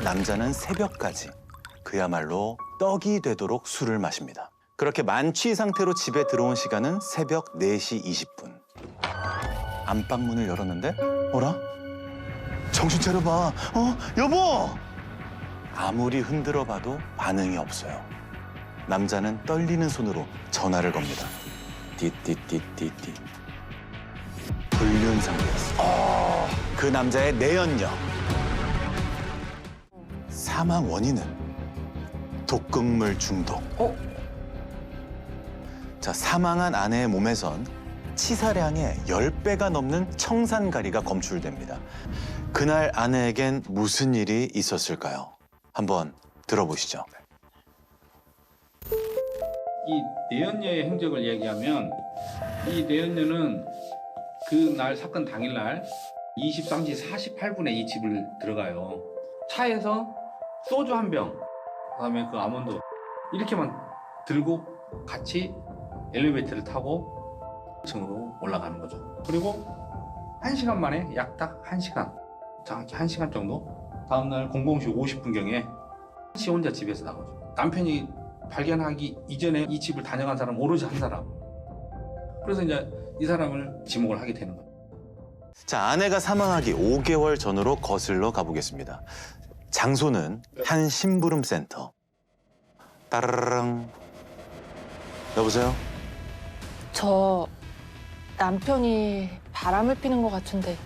남자는 새벽까지 그야말로 떡이 되도록 술을 마십니다. 그렇게 만취 상태로 집에 들어온 시간은 새벽 4시 20분. 안방문을 열었는데 어라? 정신 차려봐. 여보! 아무리 흔들어 봐도 반응이 없어요. 남자는 떨리는 손으로 전화를 겁니다. 띠띠띠띠띠. 불륜 상태였어요. 그 남자의 내연녀. 사망 원인은 독극물 중독. 자, 사망한 아내의 몸에선 치사량의 10배가 넘는 청산가리가 검출됩니다. 그날 아내에겐 무슨 일이 있었을까요? 한번 들어보시죠. 이 내연녀의 행적을 얘기하면 이 내연녀는 그날 사건 당일날 23시 48분에 이 집을 들어가요. 차에서 소주 한 병, 그다음에 그 아몬드 이렇게만 들고 같이 엘리베이터를 타고 2층으로 올라가는 거죠. 그리고 1시간 만에 약 딱 1시간, 정확히 1시간 정도 다음날 00시 50분경에 시 혼자 집에서 나오죠. 남편이 발견하기 이전에 이 집을 다녀간 사람은 오로지 한 사람. 그래서 이제 이 사람을 지목을 하게 되는 거예요. 자, 아내가 사망하기 5개월 전으로 거슬러 가보겠습니다. 장소는 한 심부름센터. 따라랑. 여보세요? 저 남편이 바람을 피는 것 같은데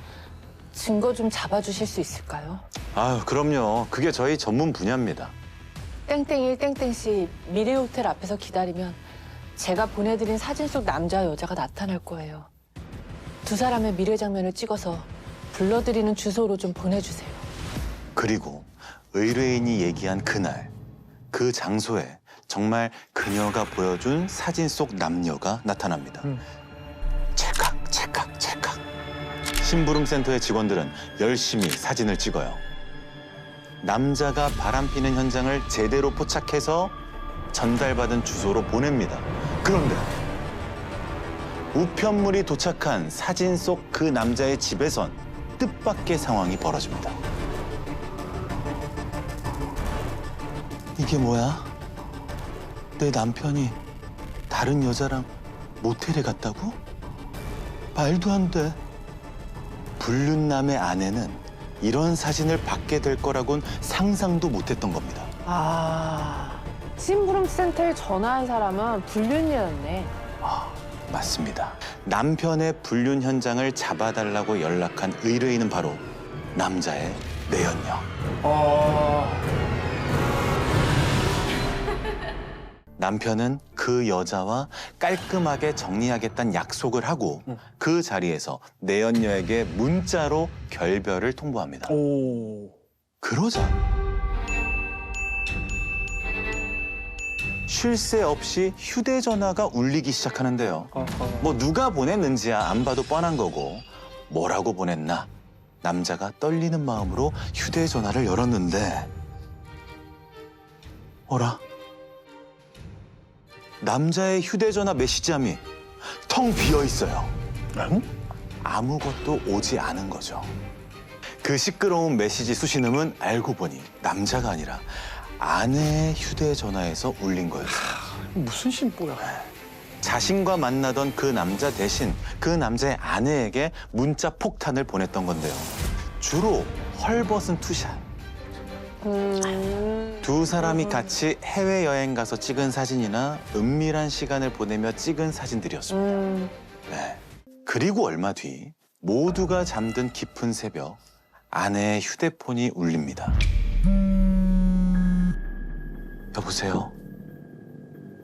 증거 좀 잡아주실 수 있을까요? 아유, 그럼요. 그게 저희 전문 분야입니다. 땡땡1 땡땡씨 미래호텔 앞에서 기다리면 제가 보내드린 사진 속 남자 여자가 나타날 거예요. 두 사람의 미래 장면을 찍어서 불러드리는 주소로 좀 보내주세요. 그리고 의뢰인이 얘기한 그날, 그 장소에 정말 그녀가 보여준 사진 속 남녀가 나타납니다. 찰칵, 찰칵, 찰칵. 심부름센터의 직원들은 열심히 사진을 찍어요. 남자가 바람피는 현장을 제대로 포착해서 전달받은 주소로 보냅니다. 그런데 우편물이 도착한 사진 속 그 남자의 집에선 뜻밖의 상황이 벌어집니다. 이게 뭐야? 내 남편이 다른 여자랑 모텔에 갔다고? 말도 안 돼. 불륜남의 아내는 이런 사진을 받게 될 거라곤 상상도 못했던 겁니다. 심부름센터에 전화한 사람은 불륜녀였네. 맞습니다. 남편의 불륜 현장을 잡아달라고 연락한 의뢰인은 바로 남자의 내연녀. 남편은 그 여자와 깔끔하게 정리하겠다는 약속을 하고 그 자리에서 내연녀에게 문자로 결별을 통보합니다. 그러자 쉴 새 없이 휴대전화가 울리기 시작하는데요. 뭐 누가 보냈는지야 안 봐도 뻔한 거고 뭐라고 보냈나? 남자가 떨리는 마음으로 휴대전화를 열었는데 어라? 남자의 휴대전화 메시지함이 텅 비어 있어요. 아무것도 오지 않은 거죠. 그 시끄러운 메시지 수신음은 알고 보니 남자가 아니라 아내의 휴대전화에서 울린 거였어요. 무슨 심보야? 자신과 만나던 그 남자 대신 그 남자의 아내에게 문자 폭탄을 보냈던 건데요. 주로 헐벗은 투샷. 두 사람이 같이 해외여행 가서 찍은 사진이나 은밀한 시간을 보내며 찍은 사진들이었습니다. 네. 그리고 얼마 뒤 모두가 잠든 깊은 새벽 아내의 휴대폰이 울립니다. 여보세요?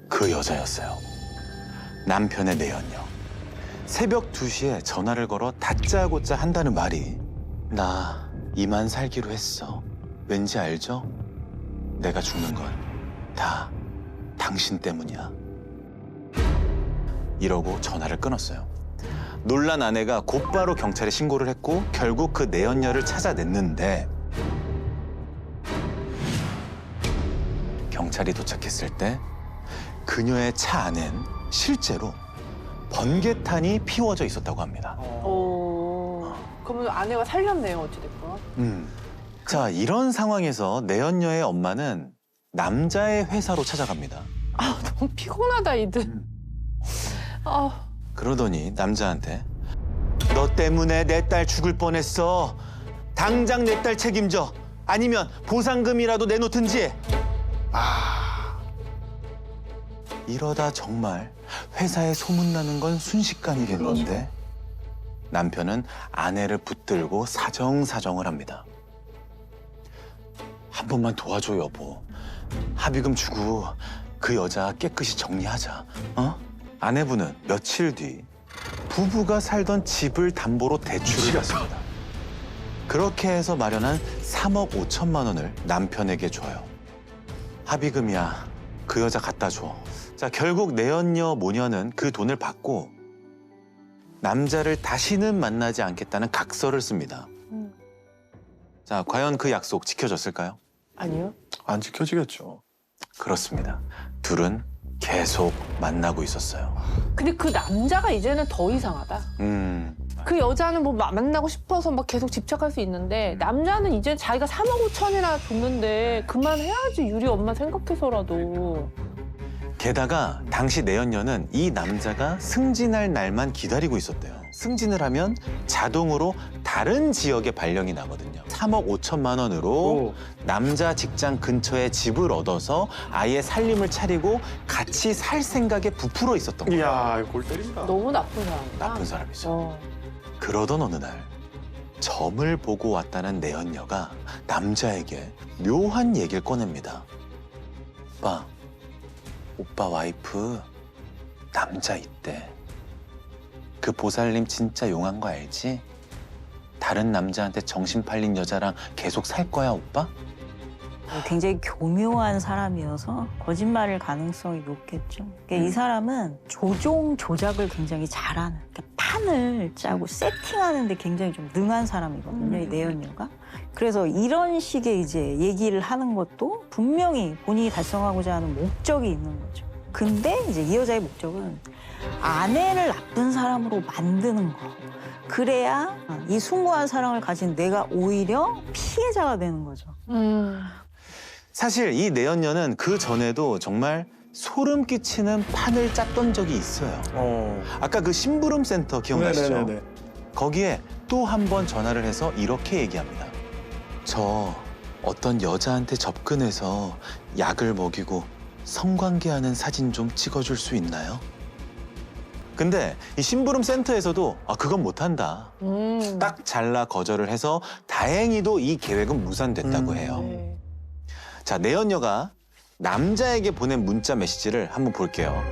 그 여자였어요. 남편의 내연녀. 새벽 2시에 전화를 걸어 다짜고짜 한다는 말이 나 이만 살기로 했어. 왠지 알죠? 내가 죽는 건 다 당신 때문이야. 이러고 전화를 끊었어요. 놀란 아내가 곧바로 경찰에 신고를 했고 결국 그 내연녀를 찾아냈는데 경찰이 도착했을 때 그녀의 차 안엔 실제로 번개탄이 피워져 있었다고 합니다. 그러면 아내가 살렸네요, 어찌됐건. 자, 이런 상황에서 내연녀의 엄마는 남자의 회사로 찾아갑니다. 아, 너무 피곤하다, 이들. 아, 그러더니 남자한테 너 때문에 내 딸 죽을 뻔했어. 당장 내 딸 책임져. 아니면 보상금이라도 내놓든지. 이러다 정말 회사에 소문나는 건 순식간이겠는데 남편은 아내를 붙들고 사정사정을 합니다. 한 번만 도와줘 여보. 합의금 주고 그 여자 깨끗이 정리하자. 어? 아내분은 며칠 뒤 부부가 살던 집을 담보로 대출을 받습니다. 그렇게 해서 마련한 3억 5천만 원을 남편에게 줘요. 합의금이야. 그 여자 갖다 줘. 자, 결국 내연녀 모녀는 그 돈을 받고 남자를 다시는 만나지 않겠다는 각서를 씁니다. 자, 과연 그 약속 지켜졌을까요? 아니요. 안 지켜지겠죠. 그렇습니다. 둘은 계속 만나고 있었어요. 근데 그 남자가 이제는 더 이상하다. 그 여자는 뭐 만나고 싶어서 막 계속 집착할 수 있는데 남자는 이제 자기가 3억 5천이나 줬는데 그만해야지 유리 엄마 생각해서라도. 게다가 당시 내연녀는 이 남자가 승진할 날만 기다리고 있었대요. 승진을 하면 자동으로 다른 지역에 발령이 나거든요. 3억 5천만 원으로 남자 직장 근처에 집을 얻어서 아예 살림을 차리고 같이 살 생각에 부풀어 있었던 거예요. 이야, 골 때린다. 너무 나쁜 사람이다. 나쁜 사람이죠. 어. 그러던 어느 날 점을 보고 왔다는 내연녀가 남자에게 묘한 얘기를 꺼냅니다. 오빠 와이프 남자 있대. 그 보살님 진짜 용한 거 알지? 다른 남자한테 정신 팔린 여자랑 계속 살 거야, 오빠? 굉장히 교묘한 사람이어서 거짓말일 가능성이 높겠죠. 그러니까 이 사람은 조종 조작을 굉장히 잘하는, 그러니까 판을 짜고 세팅하는데 굉장히 좀 능한 사람이거든요, 이 내연녀가. 그래서 이런 식의 이제 얘기를 하는 것도 분명히 본인이 달성하고자 하는 목적이 있는 거죠. 근데 이제 이 여자의 목적은 아내를 나쁜 사람으로 만드는 거. 그래야 이 숭고한 사랑을 가진 내가 오히려 피해자가 되는 거죠. 사실 이 내연녀는 그 전에도 정말 소름 끼치는 판을 짰던 적이 있어요. 아까 그 심부름 센터 기억나시죠? 네네네. 거기에 또 한 번 전화를 해서 이렇게 얘기합니다. 저 어떤 여자한테 접근해서 약을 먹이고 성관계하는 사진 좀 찍어줄 수 있나요? 근데 이 심부름 센터에서도 그건 못한다. 딱 잘라 거절을 해서 다행히도 이 계획은 무산됐다고 해요. 네. 자, 내연녀가 남자에게 보낸 문자 메시지를 한번 볼게요.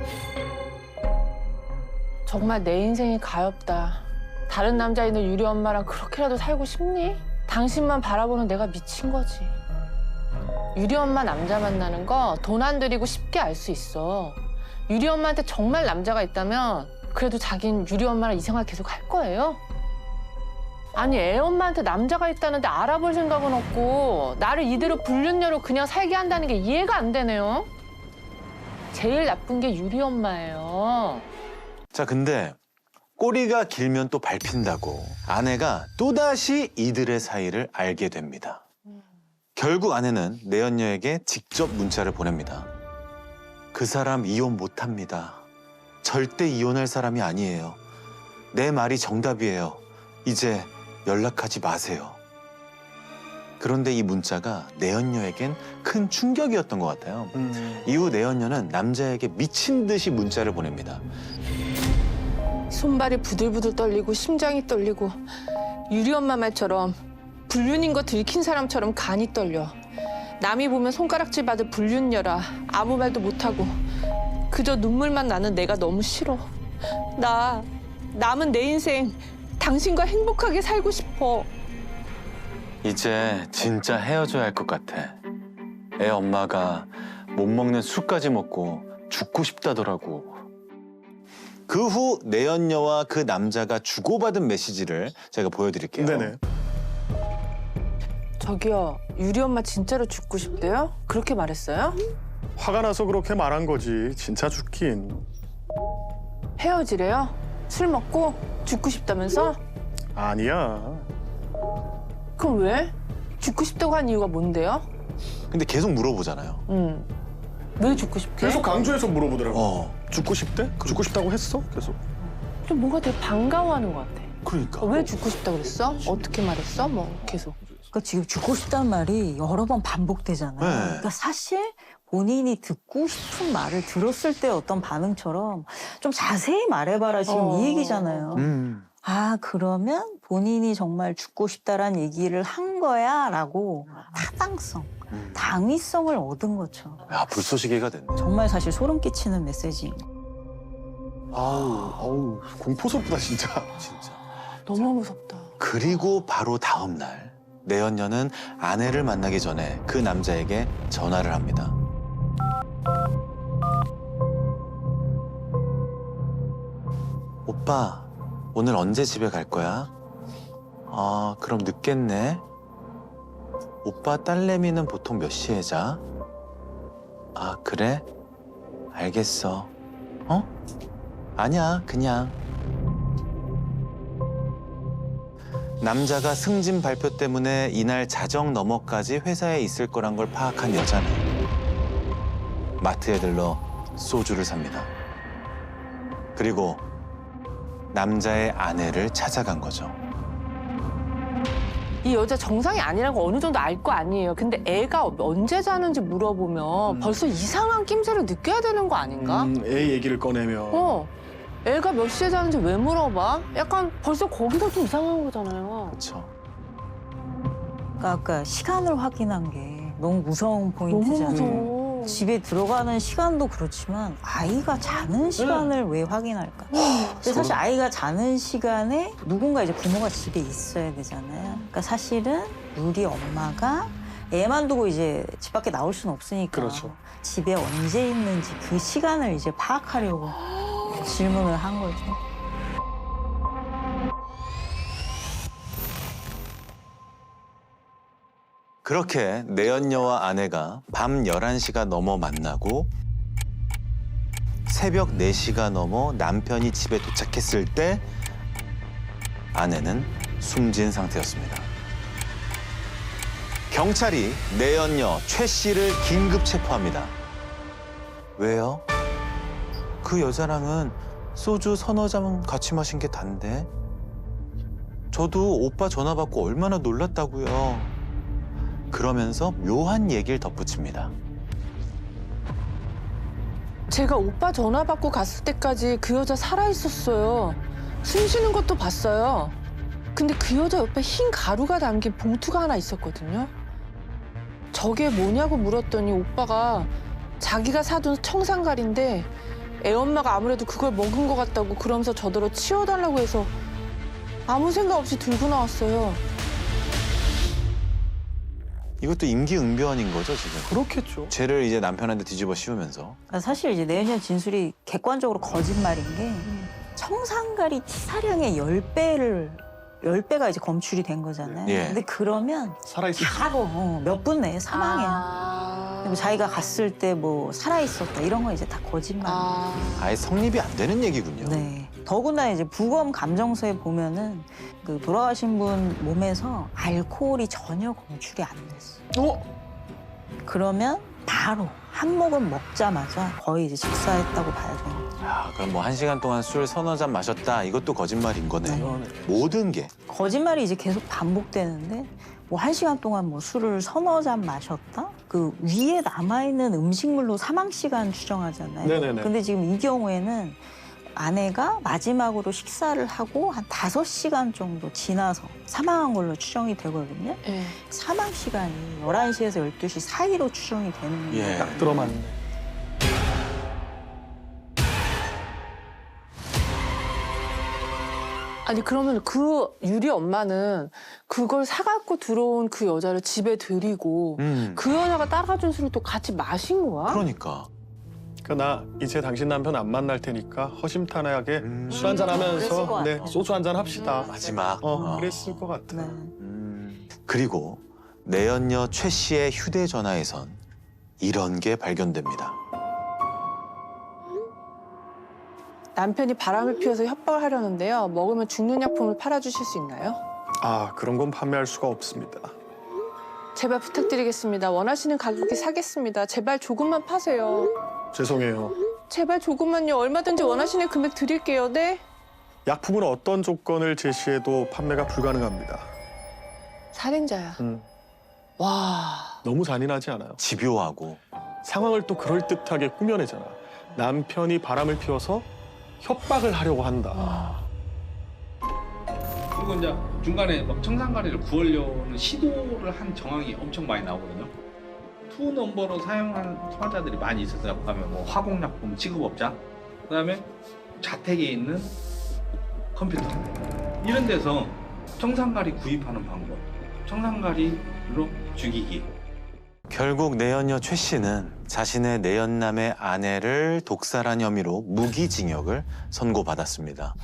정말 내 인생이 가엾다. 다른 남자 있는 유리 엄마랑 그렇게라도 살고 싶니? 당신만 바라보는 내가 미친 거지. 유리 엄마 남자 만나는 거 돈 안 들이고 쉽게 알 수 있어. 유리 엄마한테 정말 남자가 있다면 그래도 자긴 유리 엄마랑 이 생활 계속 할 거예요? 아니, 애 엄마한테 남자가 있다는데 알아볼 생각은 없고 나를 이대로 불륜녀로 그냥 살게 한다는 게 이해가 안 되네요. 제일 나쁜 게 유리 엄마예요. 자, 근데 꼬리가 길면 또 밟힌다고 아내가 또다시 이들의 사이를 알게 됩니다. 결국 아내는 내연녀에게 직접 문자를 보냅니다. 그 사람 이혼 못합니다. 절대 이혼할 사람이 아니에요. 내 말이 정답이에요. 이제 연락하지 마세요. 그런데 이 문자가 내연녀에겐 큰 충격이었던 것 같아요. 이후 내연녀는 남자에게 미친 듯이 문자를 보냅니다. 손발이 부들부들 떨리고 심장이 떨리고 유리 엄마 말처럼 불륜인 거 들킨 사람처럼 간이 떨려. 남이 보면 손가락질 받을 불륜녀라. 아무 말도 못하고 그저 눈물만 나는 내가 너무 싫어. 나 남은 내 인생 당신과 행복하게 살고 싶어. 이제 진짜 헤어져야 할 것 같아. 애 엄마가 못 먹는 술까지 먹고 죽고 싶다더라고. 그 후 내연녀와 그 남자가 주고받은 메시지를 제가 보여드릴게요. 네네. 저기요, 유리 엄마 진짜로 죽고 싶대요? 그렇게 말했어요? 화가 나서 그렇게 말한 거지. 진짜 죽긴. 헤어지래요? 술 먹고 죽고 싶다면서? 아니야. 그럼 왜? 죽고 싶다고 한 이유가 뭔데요? 근데 계속 물어보잖아요. 왜 죽고 싶대? 계속 강조해서 물어보더라고. 어. 죽고 싶대? 죽고 싶다고 했어? 계속. 좀 뭔가 되게 반가워하는 것 같아. 그러니까. 왜 죽고 싶다고 그랬어? 어떻게 말했어? 뭐 계속. 그러니까 지금 죽고 싶다는 말이 여러 번 반복되잖아요. 네. 그러니까 사실 본인이 듣고 싶은 말을 들었을 때 어떤 반응처럼 좀 자세히 말해봐라 지금 이 얘기잖아요. 아, 그러면 본인이 정말 죽고 싶다라는 얘기를 한 거야 라고 타당성, 당위성을 얻은 거죠. 야, 불쏘시개가 됐네. 정말 사실 소름 끼치는 메시지. 아우, 공포스럽다, 진짜. 진짜. 너무 무섭다. 그리고 바로 다음 날 내연녀는 아내를 만나기 전에 그 남자에게 전화를 합니다. 오빠, 오늘 언제 집에 갈 거야? 아, 그럼 늦겠네. 오빠 딸내미는 보통 몇 시에 자? 아, 그래? 알겠어. 어? 아니야, 그냥. 남자가 승진 발표 때문에 이날 자정 너머까지 회사에 있을 거란 걸 파악한 여자는 마트에 들러 소주를 삽니다. 그리고 남자의 아내를 찾아간 거죠. 이 여자 정상이 아니라는 거 어느 정도 알 거 아니에요. 근데 애가 언제 자는지 물어보면 벌써 이상한 낌새를 느껴야 되는 거 아닌가? 애 얘기를 꺼내면. 애가 몇 시에 자는지 왜 물어봐? 약간 벌써 거기서 좀 이상한 거잖아요. 그렇죠. 그러니까 아까 시간을 확인한 게 너무 무서운 너무 포인트잖아요. 무서워. 집에 들어가는 시간도 그렇지만 아이가 자는 시간을 왜 확인할까? 근데 사실 아이가 자는 시간에 누군가 이제 부모가 집에 있어야 되잖아요. 그러니까 사실은 우리 엄마가 애만 두고 이제 집 밖에 나올 수는 없으니까 그렇죠. 집에 언제 있는지 그 시간을 이제 파악하려고 질문을 한 거죠. 그렇게 내연녀와 아내가 밤 11시가 넘어 만나고 새벽 4시가 넘어 남편이 집에 도착했을 때 아내는 숨진 상태였습니다. 경찰이 내연녀 최 씨를 긴급 체포합니다. 왜요? 그 여자랑은 소주 서너 잔 같이 마신 게 단데. 저도 오빠 전화 받고 얼마나 놀랐다고요. 그러면서 묘한 얘기를 덧붙입니다. 제가 오빠 전화 받고 갔을 때까지 그 여자 살아있었어요. 숨 쉬는 것도 봤어요. 근데 그 여자 옆에 흰 가루가 담긴 봉투가 하나 있었거든요. 저게 뭐냐고 물었더니 오빠가 자기가 사둔 청산가리인데 애 엄마가 아무래도 그걸 먹은 것 같다고 그러면서 저더러 치워달라고 해서 아무 생각 없이 들고 나왔어요. 이것도 임기응변인 거죠, 지금? 그렇겠죠. 죄를 이제 남편한테 뒤집어 씌우면서. 그러니까 사실 이제 내연녀 진술이 객관적으로 거짓말인 게 청산가리 티사량의 10배가 이제 검출이 된 거잖아요. 예. 근데 그러면 살아있을 바로 몇 분 내에 사망이야. 그리고 자기가 갔을 때 뭐 살아있었다 이런 건 이제 다 거짓말. 아예 성립이 안 되는 얘기군요. 네. 더구나 이제 부검 감정서에 보면은 그 돌아가신 분 몸에서 알코올이 전혀 검출이 안 됐어. 그러면 바로 한 모금 먹자마자 거의 이제 직사했다고 봐야 되는 거죠. 야, 그럼 뭐 1시간 동안 술 서너 잔 마셨다. 이것도 거짓말인 거네요. 모든 게. 거짓말이 이제 계속 반복되는데 뭐 1시간 동안 뭐 술을 서너 잔 마셨다? 그 위에 남아있는 음식물로 사망 시간 추정하잖아요. 네네네. 근데 지금 이 경우에는 아내가 마지막으로 식사를 하고 한 5시간 정도 지나서 사망한 걸로 추정이 되거든요. 예. 사망 시간이 11시에서 12시 사이로 추정이 되는 거예요. 예. 딱 들어맞네. 아니 그러면 그 유리 엄마는 그걸 사갖고 들어온 그 여자를 집에 들이고 그 여자가 따라준 술을 또 같이 마신 거야? 그러니까. 나 이제 당신 남편 안 만날 테니까 허심탄회하게 술 한잔 그랬을 하면서 것 네, 같아. 소주 한잔 합시다. 마지막. 그랬을 것 같아. 네. 그리고 내연녀 최 씨의 휴대전화에선 이런 게 발견됩니다. 남편이 바람을 피워서 협박을 하려는데요. 먹으면 죽는 약품을 팔아주실 수 있나요? 그런 건 판매할 수가 없습니다. 제발 부탁드리겠습니다. 원하시는 가격에 사겠습니다. 제발 조금만 파세요. 죄송해요. 제발 조금만요. 얼마든지 원하시는 금액 드릴게요. 네? 약품은 어떤 조건을 제시해도 판매가 불가능합니다. 살인자야. 음, 와. 너무 잔인하지 않아요? 집요하고. 상황을 또 그럴듯하게 꾸며내잖아. 남편이 바람을 피워서 협박을 하려고 한다. 그리고 이제 중간에 막 청산가리를 구하려는 시도를 한 정황이 엄청 많이 나오거든요. 투 넘버로 사용하는 소비자들이 많이 있었어요. 가면 뭐 화공약품 취급업자, 그다음에 자택에 있는 컴퓨터 이런 데서 청산가리 구입하는 방법, 청산가리로 죽이기. 결국 내연녀 최 씨는 자신의 내연남의 아내를 독살한 혐의로 무기징역을 선고받았습니다.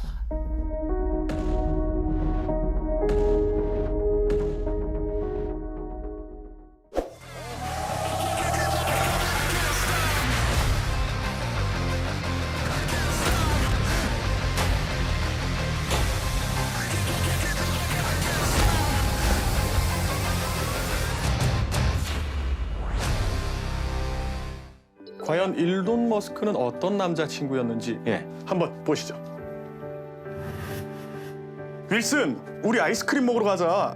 과연 일론 머스크는 어떤 남자친구였는지 예. 한번 보시죠. 윌슨, 우리 아이스크림 먹으러 가자.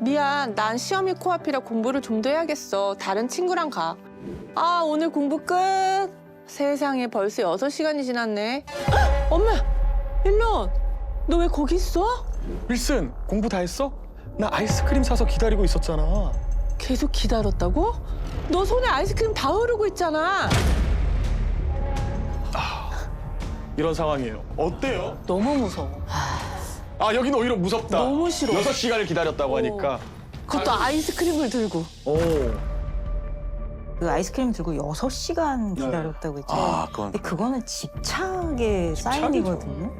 미안. 난 시험이 코앞이라 공부를 좀 더 해야겠어. 다른 친구랑 가. 아, 오늘 공부 끝. 세상에 벌써 6시간이 지났네. 헉! 엄마! 일론! 너 왜 거기 있어? 윌슨, 공부 다 했어? 나 아이스크림 사서 기다리고 있었잖아. 계속 기다렸다고? 너 손에 아이스크림 다 흐르고 있잖아. 이런 상황이에요. 어때요? 너무 무서워. 아, 여긴 오히려 무섭다. 너무 싫어. 6시간을 기다렸다고 하니까. 그것도 아이스크림을 들고. 오. 그 아이스크림 들고 6시간 기다렸다고 했잖아요. 아, 그건 근데 그거는 집착의 사인이거든요.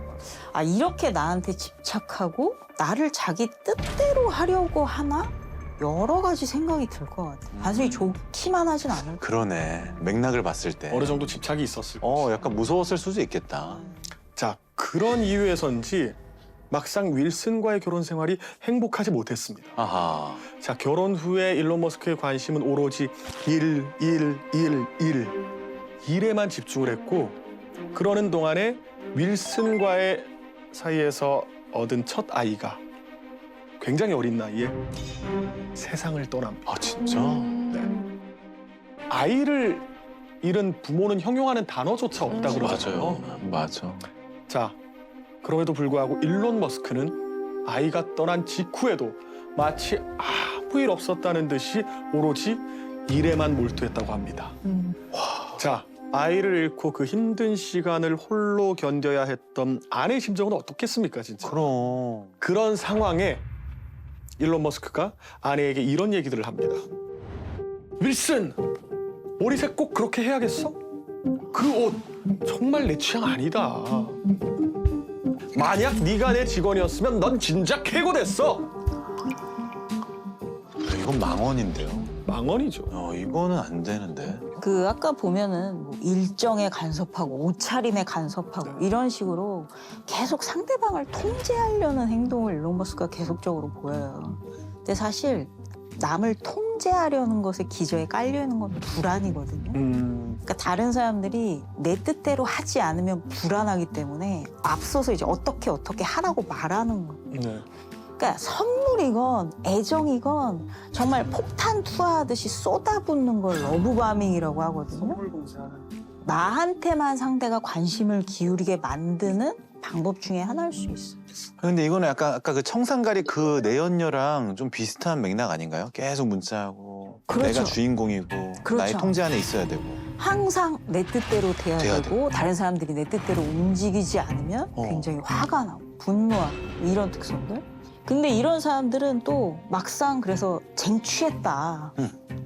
아, 이렇게 나한테 집착하고 나를 자기 뜻대로 하려고 하나? 여러 가지 생각이 들 것 같아요. 단순히 좋기만 하진 않을 거예요. 그러네. 맥락을 봤을 때. 어느 정도 집착이 있었을 거예요. 약간 무서웠을 수도 있겠다. 자, 그런 이유에서인지 막상 윌슨과의 결혼 생활이 행복하지 못했습니다. 아하. 자, 결혼 후에 일론 머스크의 관심은 오로지 일에만 집중을 했고, 그러는 동안에 윌슨과의 사이에서 얻은 첫 아이가 굉장히 어린 나이에 세상을 떠납니다. 아, 진짜? 아이를 잃은 부모는 형용하는 단어조차 없다고 그러잖아요. 맞아. 자, 그럼에도 불구하고 일론 머스크는 아이가 떠난 직후에도 마치 아무 일 없었다는 듯이 오로지 일에만 몰두했다고 합니다. 자, 아이를 잃고 그 힘든 시간을 홀로 견뎌야 했던 아내의 심정은 어떻겠습니까, 진짜? 그럼. 그런 상황에 일론 머스크가 아내에게 이런 얘기들을 합니다. 윌슨, 머리색 꼭 그렇게 해야겠어? 그 옷 정말 내 취향 아니다. 만약 네가 내 직원이었으면 넌 진작 해고됐어. 이건 망언인데요. 망언이죠. 이거는 안 되는데. 그 아까 보면은 뭐 일정에 간섭하고 옷차림에 간섭하고 이런 식으로 계속 상대방을 통제하려는 행동을 일론 머스크가 계속적으로 보여요. 근데 사실 남을 통제하려는 것에 기저에 깔려있는 건 불안이거든요. 그러니까 다른 사람들이 내 뜻대로 하지 않으면 불안하기 때문에 앞서서 이제 어떻게 하라고 말하는 거예요. 네. 그러니까 선물이건 애정이건 정말 폭탄 투하하듯이 쏟아붓는 걸 러브바밍이라고 하거든요. 나한테만 상대가 관심을 기울이게 만드는 방법 중에 하나일 수 있어요. 근데 이거는 약간 아까 그 청산가리 그 내연녀랑 좀 비슷한 맥락 아닌가요? 계속 문자하고 그렇죠. 내가 주인공이고 그렇죠. 나의 통제 안에 있어야 되고. 항상 내 뜻대로 돼야 돼야 되고 다른 사람들이 내 뜻대로 움직이지 않으면 굉장히 화가 나고 분노하고 이런 특성들. 근데 이런 사람들은 또 막상 그래서 쟁취했다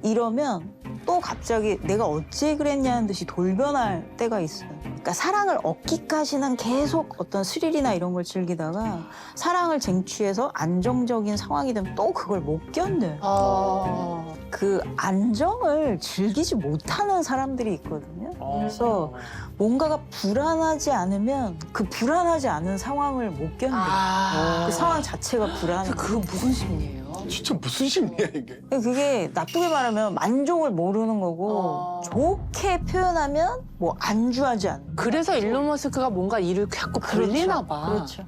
이러면 또 갑자기 내가 어째 그랬냐는 듯이 돌변할 때가 있어요. 그러니까 사랑을 얻기까지는 계속 어떤 스릴이나 이런 걸 즐기다가 사랑을 쟁취해서 안정적인 상황이 되면 또 그걸 못 견뎌요. 그 안정을 즐기지 못하는 사람들이 있거든요. 그래서 뭔가가 불안하지 않으면 그 불안하지 않은 상황을 못 견뎌요. 그 상황 자체가 불안해요. 그건 무슨 심리예요? 진짜 무슨 심리야 이게? 그게 나쁘게 말하면 만족을 모르는 거고 좋게 표현하면 뭐 안주하지 않는. 그래서 일론 머스크가 뭔가 일을 자꾸 벌리나 봐. 그렇죠.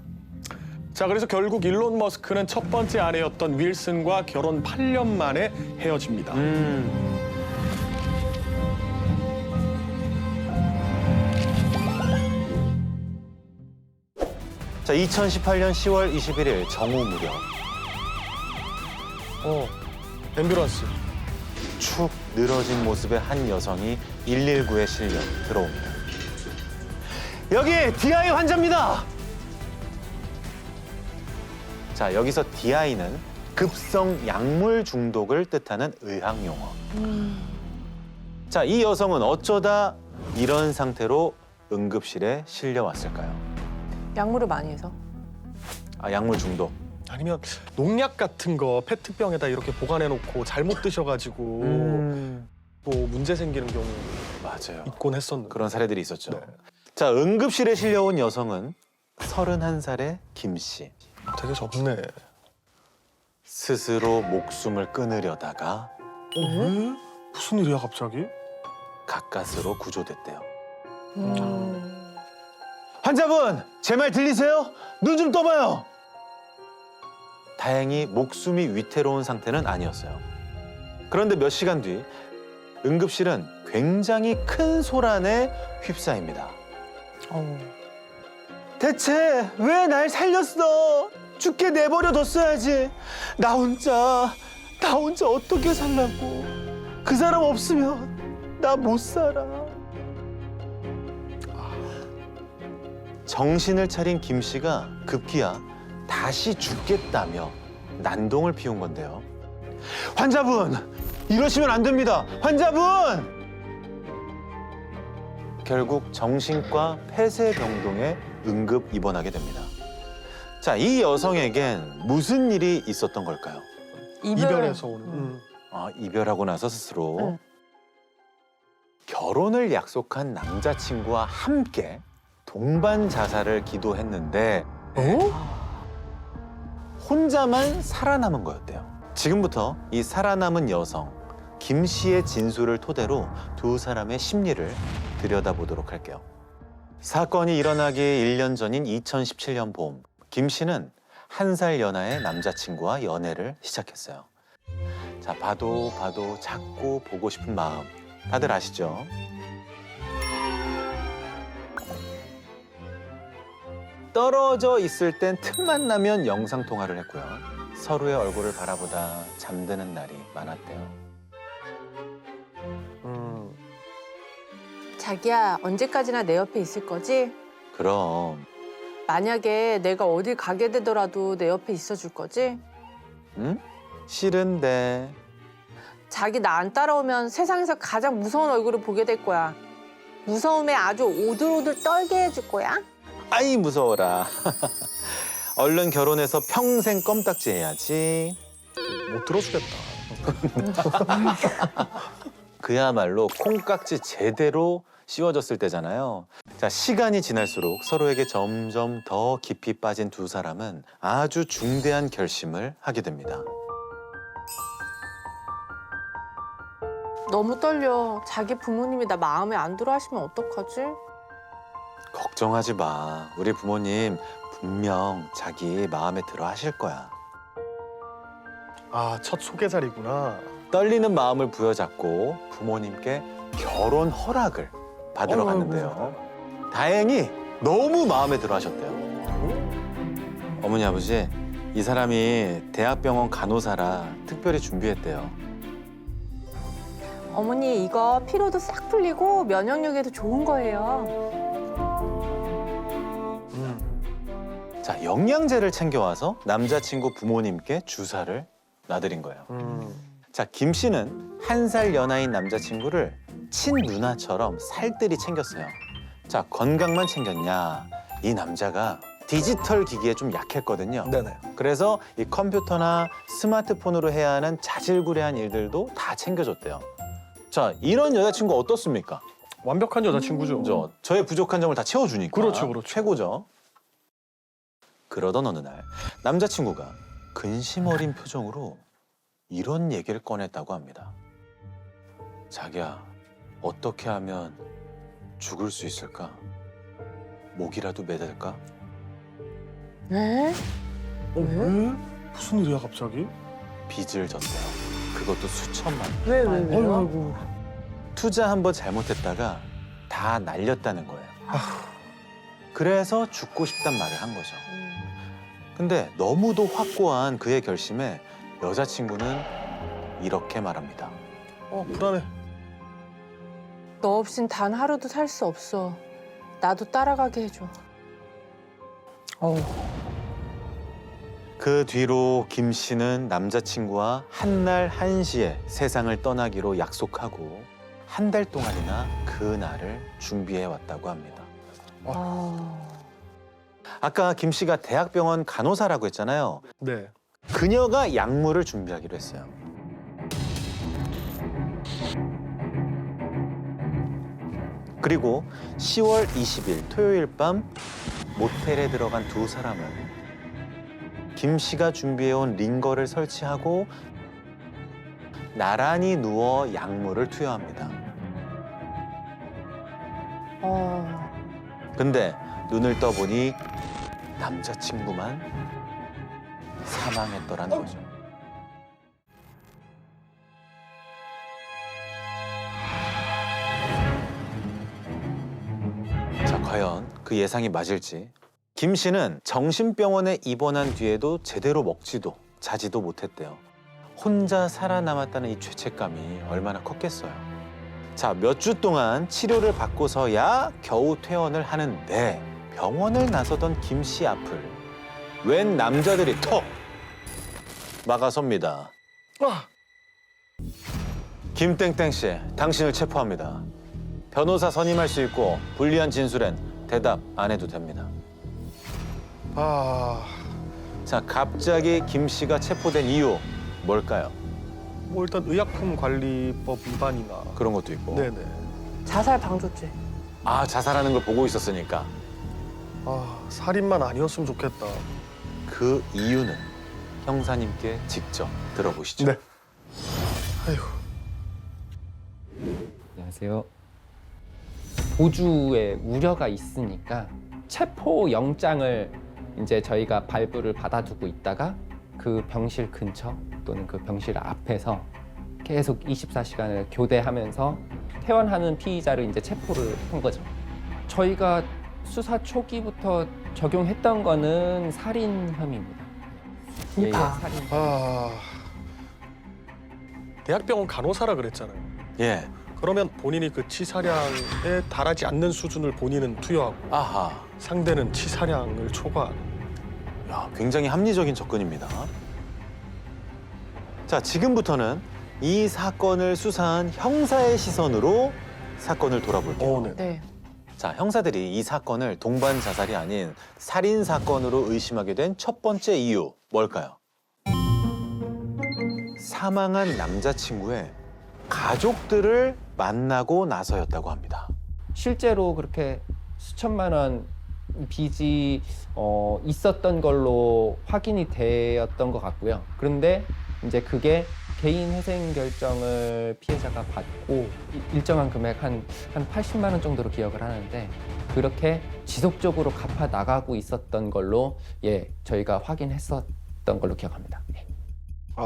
자, 그래서 결국 일론 머스크는 첫 번째 아내였던 윌슨과 결혼 8년 만에 헤어집니다. 자, 2018년 10월 21일 정오 무렵 앰뷸런스. 축 늘어진 모습의 한 여성이 119에 실려 들어옵니다. 여기 DI 환자입니다. 자, 여기서 DI는 급성 약물 중독을 뜻하는 의학 용어. 자, 이 여성은 어쩌다 이런 상태로 응급실에 실려왔을까요? 약물을 많이 해서. 아, 약물 중독. 아니면 농약 같은 거 페트병에다 이렇게 보관해놓고 잘못 드셔가지고 뭐 문제 생기는 경우 맞아요. 있곤 했었는데. 그런 사례들이 있었죠. 네. 자, 응급실에 실려온 여성은 31살의 김 씨. 되게 젊네. 스스로 목숨을 끊으려다가 무슨 일이야 갑자기? 가까스로 구조됐대요. 환자분, 제 말 들리세요? 눈 좀 떠봐요. 다행히 목숨이 위태로운 상태는 아니었어요. 그런데 몇 시간 뒤 응급실은 굉장히 큰 소란에 휩싸입니다. 대체 왜 날 살렸어? 죽게 내버려뒀어야지. 나 혼자 어떻게 살라고. 그 사람 없으면 나 못 살아. 정신을 차린 김 씨가 급기야 다시 죽겠다며 난동을 피운 건데요. 환자분, 이러시면 안 됩니다. 환자분! 결국 정신과 폐쇄병동에 응급 입원하게 됩니다. 자, 이 여성에겐 무슨 일이 있었던 걸까요? 이별에서 오는. 아, 이별하고 나서 스스로 응. 결혼을 약속한 남자친구와 함께 동반 자살을 기도했는데 혼자만 살아남은 거였대요. 지금부터 이 살아남은 여성 김 씨의 진술을 토대로 두 사람의 심리를 들여다보도록 할게요. 사건이 일어나기 1년 전인 2017년 봄, 김 씨는 1살 연하의 남자친구와 연애를 시작했어요. 자, 봐도 자꾸 보고 싶은 마음 다들 아시죠? 떨어져 있을 땐 틈만 나면 영상통화를 했고요. 서로의 얼굴을 바라보다 잠드는 날이 많았대요. 자기야, 언제까지나 내 옆에 있을 거지? 그럼, 만약에 내가 어딜 가게 되더라도 내 옆에 있어줄 거지? 응? 싫은데. 자기 나 안 따라오면 세상에서 가장 무서운 얼굴을 보게 될 거야. 무서움에 아주 오들오들 떨게 해줄 거야. 아이, 무서워라. 얼른 결혼해서 평생 껌딱지 해야지. 못 들어주겠다. 그야말로 콩깍지 제대로 씌워졌을 때잖아요. 자, 시간이 지날수록 서로에게 점점 더 깊이 빠진 두 사람은 아주 중대한 결심을 하게 됩니다. 너무 떨려. 자기 부모님이 나 마음에 안 들어 하시면 어떡하지? 걱정하지 마. 우리 부모님 분명 자기 마음에 들어 하실 거야. 아, 첫 소개자리구나. 떨리는 마음을 부여잡고 부모님께 결혼 허락을 받으러 갔는데요. 다행히 너무 마음에 들어 하셨대요. 어머니, 아버지, 이 사람이 대학병원 간호사라 특별히 준비했대요. 어머니, 이거 피로도 싹 풀리고 면역력에도 좋은 거예요. 자, 영양제를 챙겨와서 남자친구 부모님께 주사를 놔드린 거예요. 자, 김 씨는 1살 연하인 남자친구를 친누나처럼 살뜰히 챙겼어요. 자, 건강만 챙겼냐? 이 남자가 디지털 기기에 좀 약했거든요. 네네. 그래서 이 컴퓨터나 스마트폰으로 해야 하는 자질구레한 일들도 다 챙겨줬대요. 자, 이런 여자친구 어떻습니까? 완벽한 여자친구죠. 저의 부족한 점을 다 채워주니까. 그렇죠. 최고죠. 그러던 어느 날 남자친구가 근심 어린 표정으로 이런 얘기를 꺼냈다고 합니다. 자기야, 어떻게 하면 죽을 수 있을까? 목이라도 매달까? 네? 왜? 무슨 일이야 갑자기? 빚을 졌대요. 그것도 수천만 원. 왜요? 아이고. 투자 한번 잘못했다가 다 날렸다는 거예요. 그래서 죽고 싶단 말을 한 거죠. 근데 너무도 확고한 그의 결심에 여자친구는 이렇게 말합니다. 불안해. 너 없인 단 하루도 살 수 없어. 나도 따라가게 해줘. 그 뒤로 김 씨는 남자친구와 한날 한시에 세상을 떠나기로 약속하고 한 달 동안이나 그 날을 준비해 왔다고 합니다. 아까 김 씨가 대학병원 간호사라고 했잖아요. 네. 그녀가 약물을 준비하기로 했어요. 그리고 10월 20일 토요일 밤 모텔에 들어간 두 사람은 김 씨가 준비해온 링거를 설치하고 나란히 누워 약물을 투여합니다. 근데 눈을 떠보니 남자친구만 사망했더라는 거죠. 자, 과연 그 예상이 맞을지. 김 씨는 정신병원에 입원한 뒤에도 제대로 먹지도 자지도 못했대요. 혼자 살아남았다는 이 죄책감이 얼마나 컸겠어요. 자, 몇 주 동안 치료를 받고서야 겨우 퇴원을 하는데 병원을 나서던 김 씨 앞을 웬 남자들이 턱 막아섭니다. 김땡땡 씨, 당신을 체포합니다. 변호사 선임할 수 있고 불리한 진술엔 대답 안 해도 됩니다. 자, 갑자기 김 씨가 체포된 이유 뭘까요? 뭐 일단 의약품관리법 위반이나 그런 것도 있고. 네네. 자살 방조죄. 아, 자살하는 걸 보고 있었으니까. 살인만 아니었으면 좋겠다. 그 이유는 형사님께 직접 들어보시죠. 네. 아이고. 안녕하세요. 보주에 우려가 있으니까 체포 영장을 이제 저희가 발부를 받아두고 있다가 그 병실 근처 또는 그 병실 앞에서 계속 24시간을 교대하면서 퇴원하는 피의자를 이제 체포를 한 거죠. 저희가 수사 초기부터 적용했던 거는 살인 혐의입니다. 예, 살인. 대학병원 간호사라 그랬잖아요. 예. 그러면 본인이 그 치사량에 달하지 않는 수준을 본인은 투여하고 아하. 상대는 치사량을 초과하는. 야, 굉장히 합리적인 접근입니다. 자, 지금부터는 이 사건을 수사한 형사의 시선으로 사건을 돌아볼게요. 네. 네. 자, 형사들이 이 사건을 동반 자살이 아닌 살인 사건으로 의심하게 된 첫 번째 이유 뭘까요? 사망한 남자친구의 가족들을 만나고 나서였다고 합니다. 실제로 그렇게 수천만 원 빚이 있었던 걸로 확인이 되었던 것 같고요. 그런데 이제 그게 개인 회생 결정을 피해자가 받고 일정한 금액 한 80만 원 정도로 기억을 하는데 그렇게 지속적으로 갚아 나가고 있었던 걸로 저희가 확인했었던 걸로 기억합니다. 예.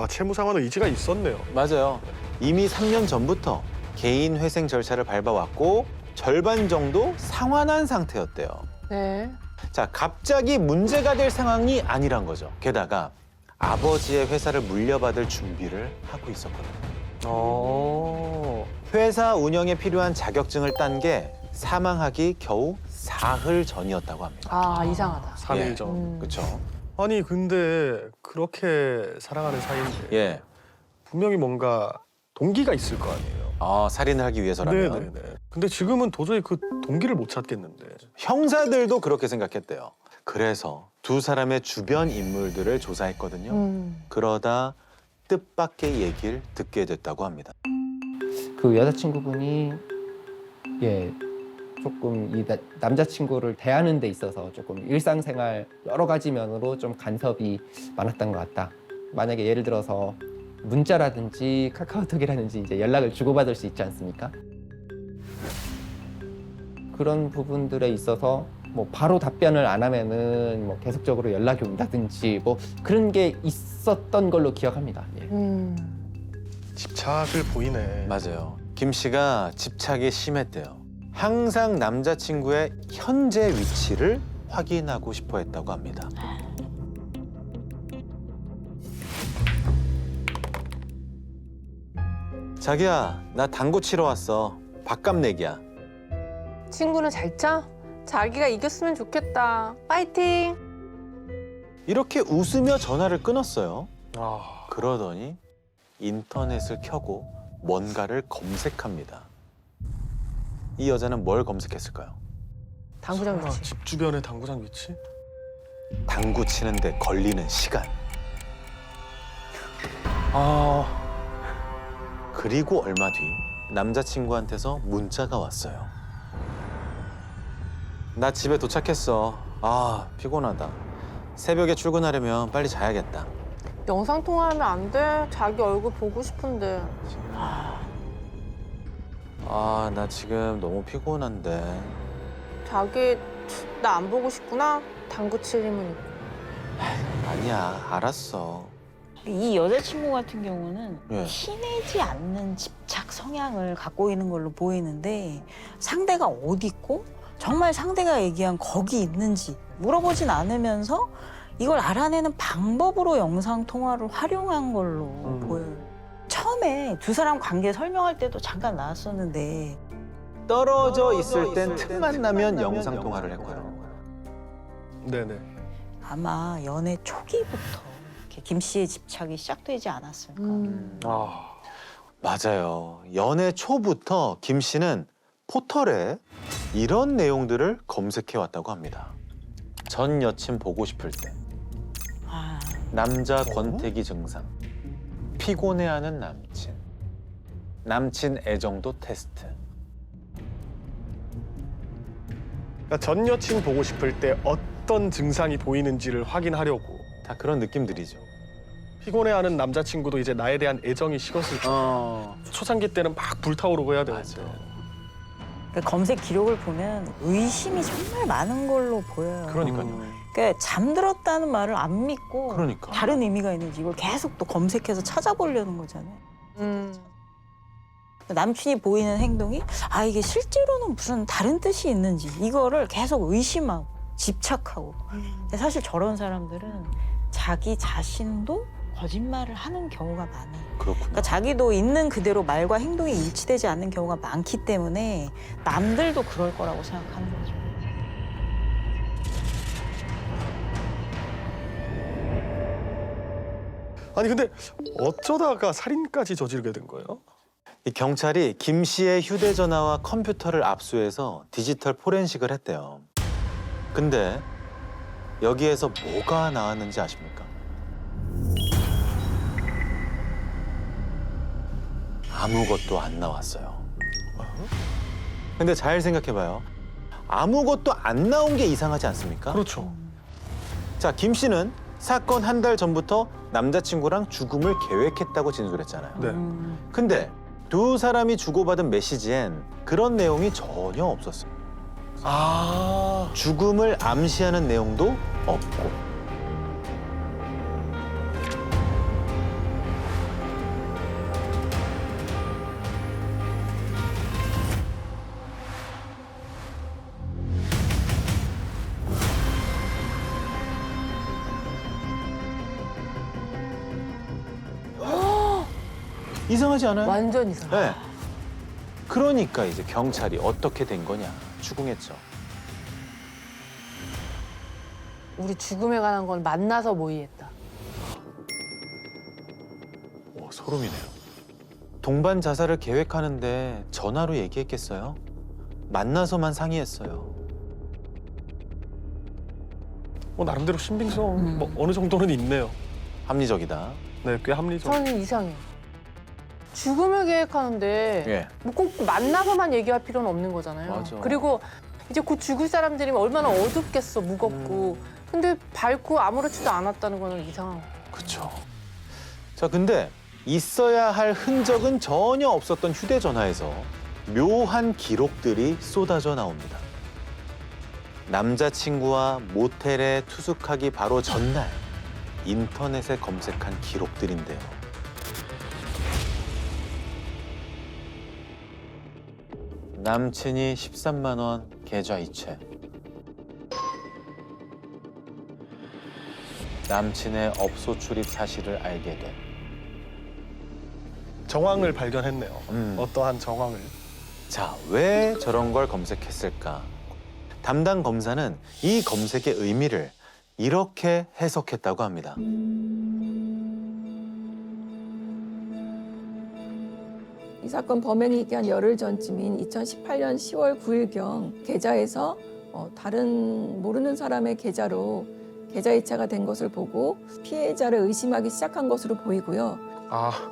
채무 상환의 의지가 있었네요. 맞아요. 이미 3년 전부터 개인 회생 절차를 밟아왔고 절반 정도 상환한 상태였대요. 네. 자, 갑자기 문제가 될 상황이 아니란 거죠. 게다가 아버지의 회사를 물려받을 준비를 하고 있었거든요. 회사 운영에 필요한 자격증을 딴 게 사망하기 겨우 사흘 전이었다고 합니다. 이상하다. 3일 예. 전. 그렇죠. 아니 근데 그렇게 사랑하는 사이인데 예. 분명히 뭔가 동기가 있을 거 아니에요. 살인을 하기 위해서라면. 네네네. 근데 지금은 도저히 그 동기를 못 찾겠는데. 형사들도 그렇게 생각했대요. 그래서 두 사람의 주변 인물들을 조사했거든요. 그러다 뜻밖의 얘기를 듣게 됐다고 합니다. 그 여자친구분이 조금 이 남자친구를 대하는 데 있어서 조금 일상생활 여러 가지 면으로 좀 간섭이 많았던 것 같다. 만약에 예를 들어서 문자라든지 카카오톡이라든지 이제 연락을 주고받을 수 있지 않습니까? 그런 부분들에 있어서 뭐 바로 답변을 안 하면은 뭐 계속적으로 연락이 온다든지 뭐 그런 게 있었던 걸로 기억합니다. 예. 집착을 보이네. 맞아요. 김 씨가 집착이 심했대요. 항상 남자친구의 현재 위치를 확인하고 싶어 했다고 합니다. 자기야, 나 당구 치러 왔어. 밥값 내기야. 친구는 잘 짜? 자기가 이겼으면 좋겠다. 파이팅! 이렇게 웃으며 전화를 끊었어요. 아, 그러더니 인터넷을 켜고 뭔가를 검색합니다. 이 여자는 뭘 검색했을까요? 당구장 설마 위치. 집 주변의 당구장 위치? 당구 치는데 걸리는 시간. 아, 그리고 얼마 뒤 남자친구한테서 문자가 왔어요. 나 집에 도착했어. 아, 피곤하다. 새벽에 출근하려면 빨리 자야겠다. 영상통화하면 안 돼? 자기 얼굴 보고 싶은데. 아, 나 지금 너무 피곤한데. 자기 나 안 보고 싶구나? 당구 칠 힘은 있고. 아니야, 알았어. 이 여자친구 같은 경우는 예. 티내지 않는 집착 성향을 갖고 있는 걸로 보이는데 상대가 어디 있고 정말 상대가 얘기한 거기 있는지 물어보진 않으면서 이걸 알아내는 방법으로 영상 통화를 활용한 걸로 보여요. 처음에 두 사람 관계 설명할 때도 잠깐 나왔었는데 떨어져 있을 땐 틈만 나면 영상 통화를 했고요. 네네. 아마 연애 초기부터 이렇게 김 씨의 집착이 시작되지 않았을까. 아, 맞아요. 연애 초부터 김 씨는 포털에 이런 내용들을 검색해 왔다고 합니다. 전 여친 보고 싶을 때, 아, 남자 권태기 증상, 피곤해하는 남친, 남친 애정도 테스트. 그러니까 전 여친 보고 싶을 때 어떤 증상이 보이는지를 확인하려고 다 그런 느낌들이죠. 피곤해하는 남자친구도 이제 나에 대한 애정이 식었을 때 초창기 때는 막 불타오르고 해야 되는데 그 검색 기록을 보면 의심이 정말 많은 걸로 보여요. 그러니까요. 그러니까 잠들었다는 말을 안 믿고 그러니까. 다른 의미가 있는지 이걸 계속 또 검색해서 찾아보려는 거잖아요. 남친이 보이는 행동이 아 이게 실제로는 무슨 다른 뜻이 있는지 이거를 계속 의심하고 집착하고. 근데 사실 저런 사람들은 자기 자신도 거짓말을 하는 경우가 많아요. 그렇구나. 그러니까 자기도 있는 그대로 말과 행동이 일치되지 않는 경우가 많기 때문에 남들도 그럴 거라고 생각하는 거죠. 아니 근데 어쩌다가 살인까지 저지르게 된 거예요? 이 경찰이 김 씨의 휴대전화와 컴퓨터를 압수해서 디지털 포렌식을 했대요. 근데 여기에서 뭐가 나왔는지 아십니까? 아무것도 안 나왔어요. 근데 잘 생각해봐요. 아무것도 안 나온 게 이상하지 않습니까? 그렇죠. 자, 김 씨는 사건 한 달 전부터 남자친구랑 죽음을 계획했다고 진술했잖아요. 네. 근데 두 사람이 주고받은 메시지엔 그런 내용이 전혀 없었어요. 아, 죽음을 암시하는 내용도 없고. 이상하지 않아요? 완전 이상. 네. 그러니까 이제 경찰이 어떻게 된 거냐 추궁했죠. 우리 죽음에 관한 건 만나서 모의했다. 오, 소름이네요. 동반 자살을 계획하는데 전화로 얘기했겠어요? 만나서만 상의했어요. 뭐 나름대로 신빙성 뭐 어느 정도는 있네요. 합리적이다. 네, 꽤 합리적. 저는 이상해. 죽음을 계획하는데 예. 뭐 꼭 만나서만 얘기할 필요는 없는 거잖아요. 맞아. 그리고 이제 곧 죽을 사람들이 얼마나 어둡겠어, 무겁고. 근데 밝고 아무렇지도 않았다는 거는 이상한 거. 그렇죠. 자, 근데 있어야 할 흔적은 전혀 없었던 휴대전화에서 묘한 기록들이 쏟아져 나옵니다. 남자친구와 모텔에 투숙하기 바로 전날 인터넷에 검색한 기록들인데요. 남친이 13만 원 계좌 이체. 남친의 업소 출입 사실을 알게 돼. 정황을 발견했네요. 어떠한 정황을. 자, 왜 저런 걸 검색했을까? 담당 검사는 이 검색의 의미를 이렇게 해석했다고 합니다. 이 사건 범행이 있기 한 열흘 전쯤인 2018년 10월 9일경 계좌에서 다른 모르는 사람의 계좌로 계좌 이체가 된 것을 보고 피해자를 의심하기 시작한 것으로 보이고요. 아,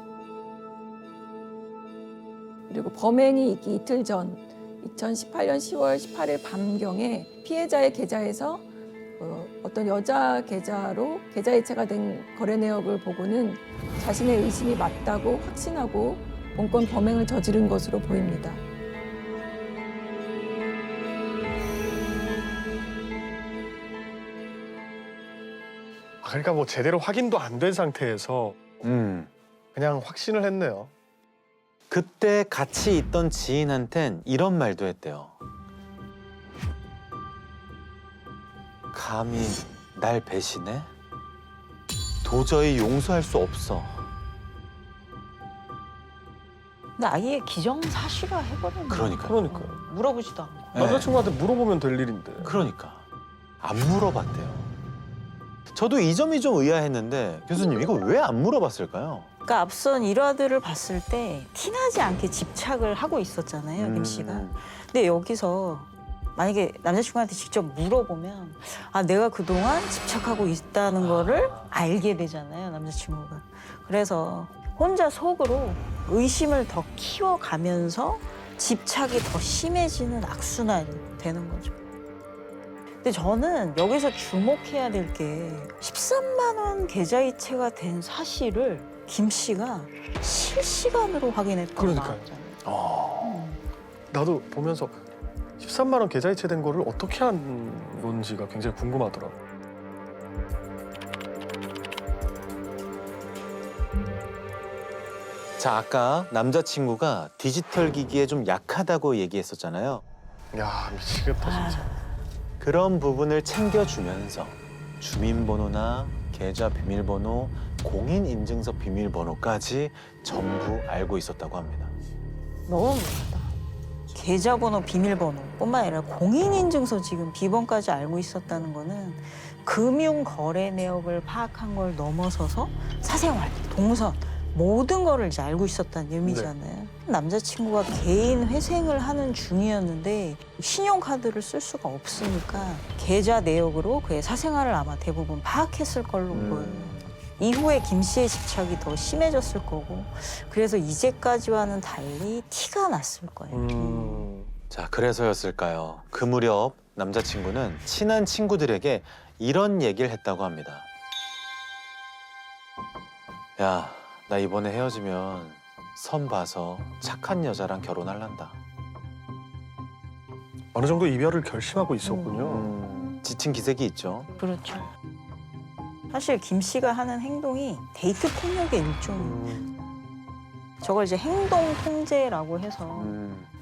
그리고 범행이 있기 이틀 전 2018년 10월 18일 밤경에 피해자의 계좌에서 어떤 여자 계좌로 계좌 이체가 된 거래 내역을 보고는 자신의 의심이 맞다고 확신하고 본건 범행을 저지른 것으로 보입니다. 그러니까 뭐 제대로 확인도 안 된 상태에서 그냥 확신을 했네요. 그때 같이 있던 지인한텐 이런 말도 했대요. 감히 날 배신해? 도저히 용서할 수 없어. 근데 아예 기정사실화 해버렸네. 그러니까요. 물어보지도 않고. 네. 남자친구한테 물어보면 될 일인데. 그러니까 안 물어봤대요. 저도 이 점이 좀 의아했는데 교수님 이거 왜 안 물어봤을까요? 그러니까 앞선 일화들을 봤을 때 티나지 않게 집착을 하고 있었잖아요, 김 씨가. 근데 여기서 만약에 남자친구한테 직접 물어보면 아 내가 그동안 집착하고 있다는 거를 알게 되잖아요, 남자친구가. 그래서 혼자 속으로 의심을 더 키워가면서 집착이 더 심해지는 악순환이 되는 거죠. 근데 저는 여기서 주목해야 될 게 13만 원 계좌 이체가 된 사실을 김 씨가 실시간으로 확인했다고 그러니까요. 나왔잖아요. 나도 보면서 13만 원 계좌 이체된 거를 어떻게 한 건지가 굉장히 궁금하더라고요. 자, 아까 남자친구가 디지털 기기에 좀 약하다고 얘기했었잖아요. 야, 미치겠다 진짜. 그런 부분을 챙겨주면서 주민번호나 계좌 비밀번호, 공인인증서 비밀번호까지 전부 알고 있었다고 합니다. 너무 무섭다. 계좌번호, 비밀번호뿐만 아니라 공인인증서 지금 비번까지 알고 있었다는 거는 금융 거래 내역을 파악한 걸 넘어서서 사생활, 동선 모든 거를 이제 알고 있었다는 의미잖아요. 남자친구가 개인 회생을 하는 중이었는데 신용카드를 쓸 수가 없으니까 계좌 내역으로 그의 사생활을 아마 대부분 파악했을 걸로 보여요. 이후에 김 씨의 집착이 더 심해졌을 거고 그래서 이제까지와는 달리 티가 났을 거예요. 자, 그래서였을까요? 그 무렵 남자친구는 친한 친구들에게 이런 얘기를 했다고 합니다. 야, 나 이번에 헤어지면 선 봐서 착한 여자랑 결혼할란다. 어느 정도 이별을 결심하고 있었군요. 지친 기색이 있죠. 그렇죠. 사실 김 씨가 하는 행동이 데이트 폭력의 일종이에요. 저걸 이제 행동 통제라고 해서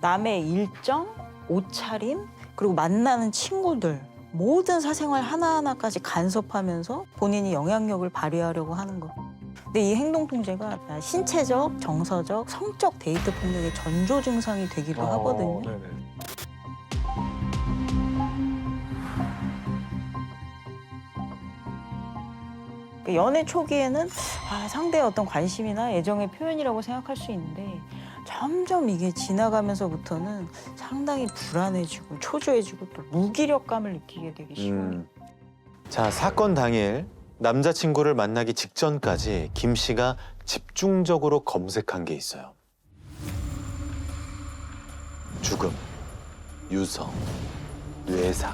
남의 일정, 옷차림, 그리고 만나는 친구들 모든 사생활 하나하나까지 간섭하면서 본인이 영향력을 발휘하려고 하는 거. 근데 이 행동 통제가 신체적, 정서적, 성적 데이트 폭력의 전조 증상이 되기도 하거든요. 네네. 연애 초기에는 상대의 어떤 관심이나 애정의 표현이라고 생각할 수 있는데 점점 이게 지나가면서부터는 상당히 불안해지고 초조해지고 또 무기력감을 느끼게 되기 쉬워요. 자, 사건 당일 남자친구를 만나기 직전까지 김 씨가 집중적으로 검색한 게 있어요. 죽음, 유서, 뇌사,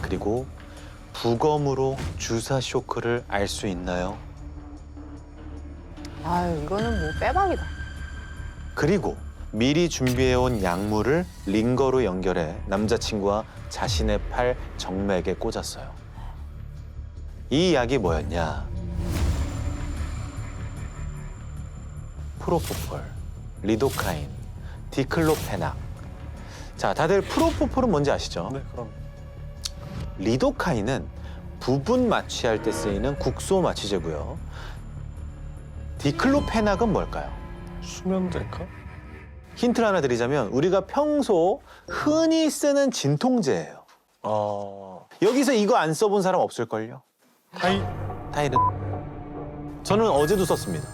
그리고 부검으로 주사 쇼크를 알 수 있나요? 아유, 이거는 뭐 빼박이다. 그리고 미리 준비해온 약물을 링거로 연결해 남자친구와 자신의 팔 정맥에 꽂았어요. 이 약이 뭐였냐? 프로포폴, 리도카인, 디클로페낙. 자, 다들 프로포폴은 뭔지 아시죠? 네, 그럼. 리도카인은 부분 마취할 때 쓰이는 국소 마취제고요. 디클로페낙은 뭘까요? 수면제인가? 힌트를 하나 드리자면 우리가 평소 흔히 쓰는 진통제예요. 여기서 이거 안 써본 사람 없을걸요? 타이른. 저는 어제도 썼습니다.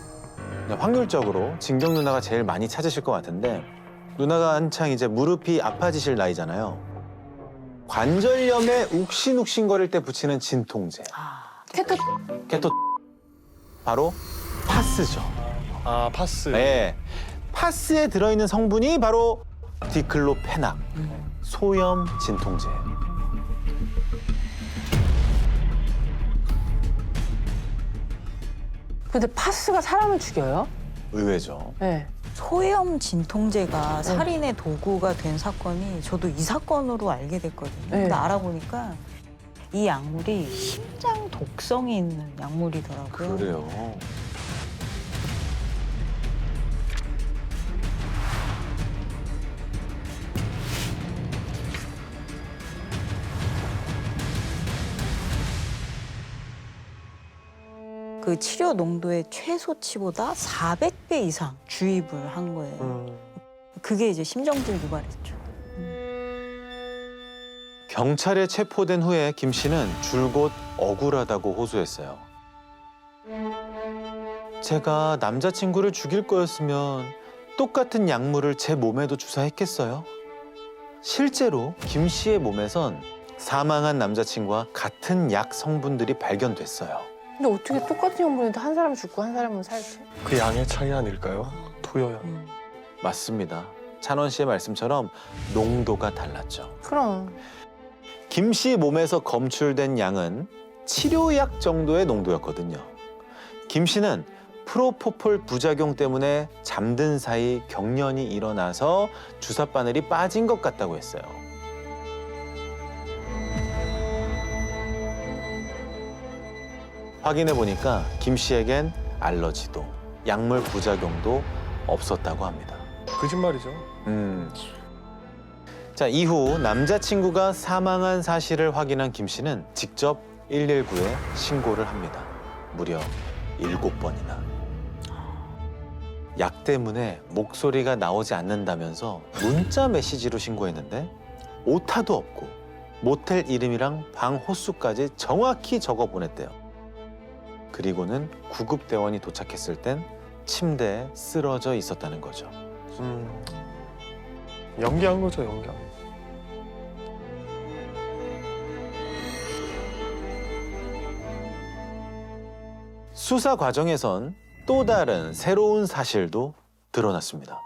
확률적으로 진경 누나가 제일 많이 찾으실 것 같은데 누나가 한창 이제 무릎이 아파지실 나이잖아요. 관절염에 욱신욱신거릴 때 붙이는 진통제. 케토 바로 파스죠. 아, 파스. 네. 파스에 들어있는 성분이 바로 디클로페낙, 소염 진통제예요. 근데 파스가 사람을 죽여요? 의외죠. 네. 소염 진통제가 살인의 도구가 된 사건이 저도 이 사건으로 알게 됐거든요. 네. 근데 알아보니까 이 약물이 심장 독성이 있는 약물이더라고요. 그래요. 그 치료 농도의 최소치보다 400배 이상 주입을 한 거예요. 그게 이제 심정지를 유발했죠. 경찰에 체포된 후에 김 씨는 줄곧 억울하다고 호소했어요. 제가 남자친구를 죽일 거였으면 똑같은 약물을 제 몸에도 주사했겠어요? 실제로 김 씨의 몸에선 사망한 남자친구와 같은 약 성분들이 발견됐어요. 근데 어떻게 똑같은 형분인데 한 사람은 죽고 한 사람은 살지? 그 양의 차이 아닐까요? 투여양. 맞습니다. 찬원 씨의 말씀처럼 농도가 달랐죠. 그럼. 김 씨 몸에서 검출된 양은 치료약 정도의 농도였거든요. 김 씨는 프로포폴 부작용 때문에 잠든 사이 경련이 일어나서 주사 바늘이 빠진 것 같다고 했어요. 확인해 보니까 김 씨에겐 알러지도 약물 부작용도 없었다고 합니다. 거짓말이죠. 자, 이후 남자친구가 사망한 사실을 확인한 김 씨는 직접 119에 신고를 합니다. 무려 7번이나. 약 때문에 목소리가 나오지 않는다면서 문자 메시지로 신고했는데 오타도 없고 모텔 이름이랑 방 호수까지 정확히 적어 보냈대요. 그리고는 구급대원이 도착했을 땐 침대에 쓰러져 있었다는 거죠. 연기한 거죠, 연기한 거. 수사 과정에선 또 다른 새로운 사실도 드러났습니다.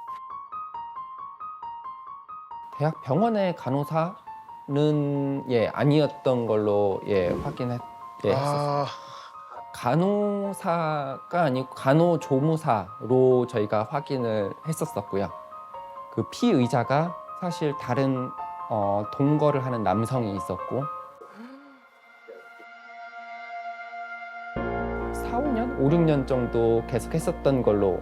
대학 병원의 간호사는 아니었던 걸로 확인했었어요. 아, 간호사가 아니고 간호조무사로 저희가 확인을 했었었고요. 그 피의자가 사실 다른 동거를 하는 남성이 있었고 4, 5년? 5, 6년 정도 계속 했었던 걸로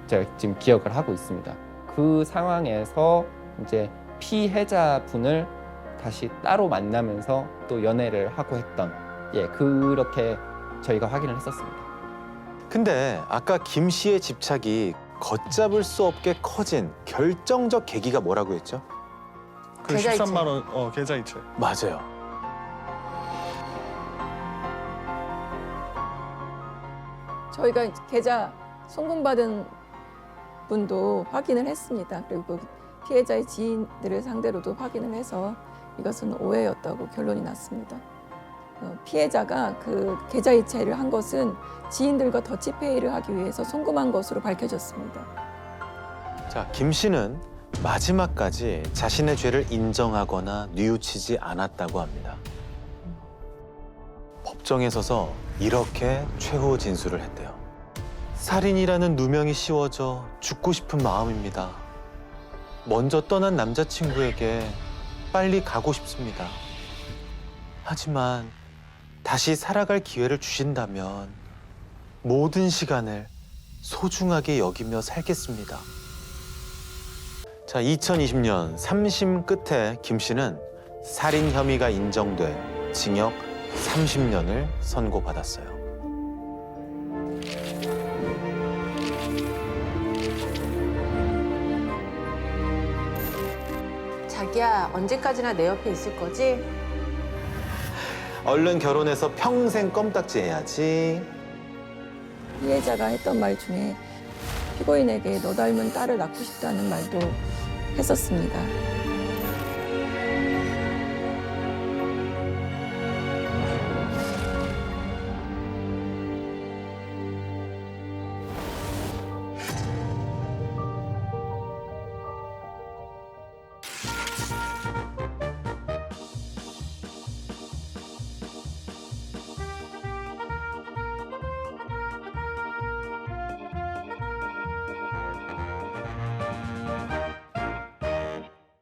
제가 지금 기억을 하고 있습니다. 그 상황에서 이제 피해자분을 다시 따로 만나면서 또 연애를 하고 했던 그렇게 저희가 확인을 했었습니다. 근데 아까 김 씨의 집착이 걷잡을 수 없게 커진 결정적 계기가 뭐라고 했죠? 그 계좌이체. 13만 원, 계좌이체. 맞아요. 저희가 계좌 송금받은 분도 확인을 했습니다. 그리고 피해자의 지인들을 상대로도 확인을 해서 이것은 오해였다고 결론이 났습니다. 피해자가 그 계좌이체를 한 것은 지인들과 더치페이를 하기 위해서 송금한 것으로 밝혀졌습니다. 자, 김 씨는 마지막까지 자신의 죄를 인정하거나 뉘우치지 않았다고 합니다. 법정에 서서 이렇게 최후 진술을 했대요. 살인이라는 누명이 씌워져 죽고 싶은 마음입니다. 먼저 떠난 남자친구에게 빨리 가고 싶습니다. 하지만 다시 살아갈 기회를 주신다면 모든 시간을 소중하게 여기며 살겠습니다. 자, 2020년 3심 끝에 김 씨는 살인 혐의가 인정돼 징역 30년을 선고받았어요. 자기야, 언제까지나 내 옆에 있을 거지? 얼른 결혼해서 평생 껌딱지 해야지. 피해자가 했던 말 중에 피고인에게 너 닮은 딸을 낳고 싶다는 말도 했었습니다.